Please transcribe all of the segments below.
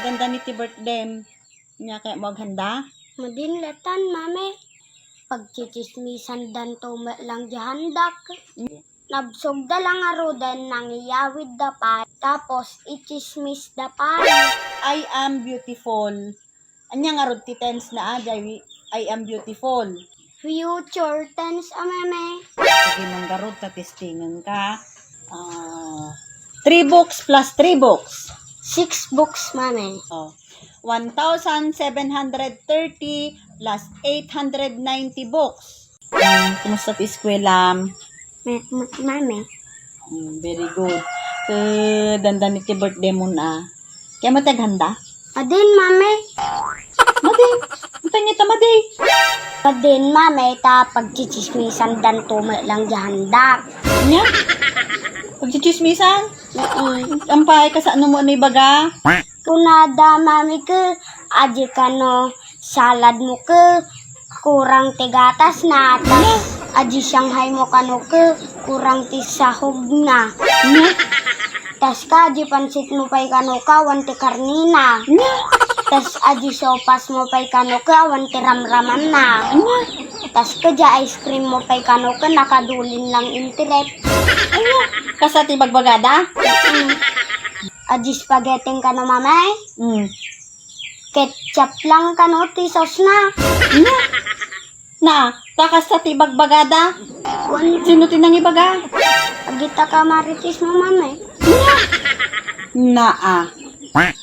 ganda ni ti birthday niya kaya mo handa. Madinlatan, mami. Pagchichismisan dan to lang jahandak. Nabsog da lang arudan nang iyawid da pa. Tapos ichismis da pa. I am beautiful. Anya nga rod ti tense na aday, I am beautiful. Future tense, mami. Sige manggarod ta testingan ka. 3 books plus 3 books. 6 books, mami. 1,730 plus 890 books. Kumusta ti eskwela? Mami. Very good. Dandan ni ti birthday mo na. Kaya mo taghanda? Adin, mami. Maday. Matanya ta maday. Adin, mami. Ta pagchichismisan dan to lang jahandak. Nya? Pagchichismisan? Ampay ka sa ano mo na ibaga? Kunada, mami ke. Aji kano salad mo ke. Kurang tigatas na. Tas aji Shanghai mo kano ke. Kurang tisahog na. Nya? Tas ka aji pansit mo pay kano ka. Wanti karnina. Nya? Tas aji sopas mo pay kano ka. Wanti ramraman na. Nya? Tas ka ja ice cream mo pay kano ka. Nakadulin lang internet. Anya? Kasa ti bagbagada? Aji spaghetti kano, mamay. Ketchup lang kano, ti sauce na. Nya? Na, takas sa ti bagbagada? Sino tinang ibaga? Agita ka maritis mo, mamay. Naa.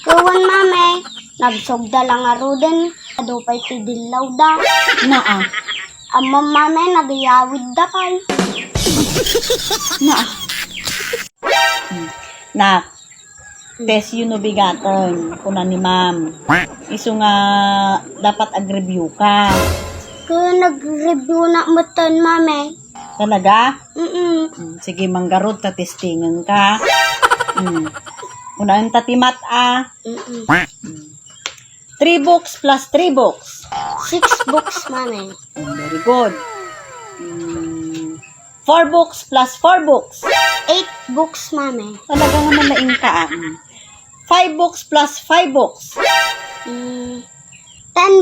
Kawan, mamay. Nagsogda lang aruden. Adupay ti dilaw da. Naa. Amam, mamay, nagayawid da kay. Naa. Na. Test yun no bigaton. Kuna ni ma'am. Iso nga dapat ag-review ka. Kaya nag-review na matan, mamay. Talaga? Sige. Sige, manggarod ta testingan ka. Unahan tatimat 3 books plus 3 books. 6 books, mamay. Very good. 4 books plus 4 books. 8 books, mamay. Talaga nga nalaing ka. 5 books plus 5 books. 10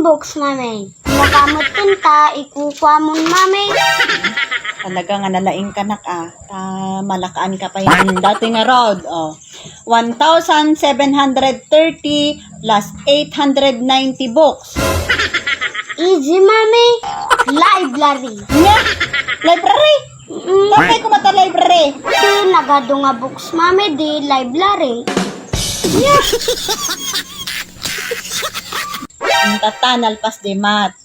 books, mamay. Makamot ta, ikukwa mo, mamay. Talaga nga nalaing ka na ka. Malakaan ka pa yan. Dati nga rod. 1,730 plus 890 books. Easy, mami. Library. Nya? Library? Bakit ko mata library? Di nagado nga books, mami. Di library. Nya? Ang tatanal pas di mat.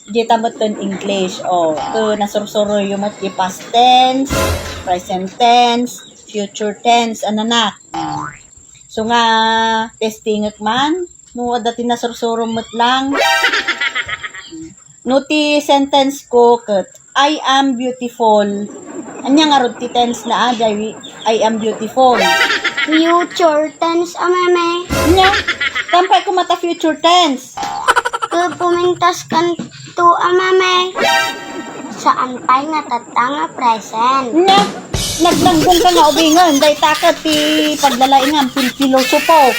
Di tamoton English. Nasursuro yung mat di past tense, present tense, future tense, ano na. So nga, testing man, no, dati nasursuro mat lang. No, ti sentence ko, kat, I am beautiful. Anya nga rod ti tense na aday, I am beautiful. Future tense, mami. Nya? Tampay ko mata future tense. Kaya pumintas kan to, mami. Saan pa'y nga tatanga present. Nya? Naglanggong ka nga ubingan. Day takat ti paglalaing ang pilosopo.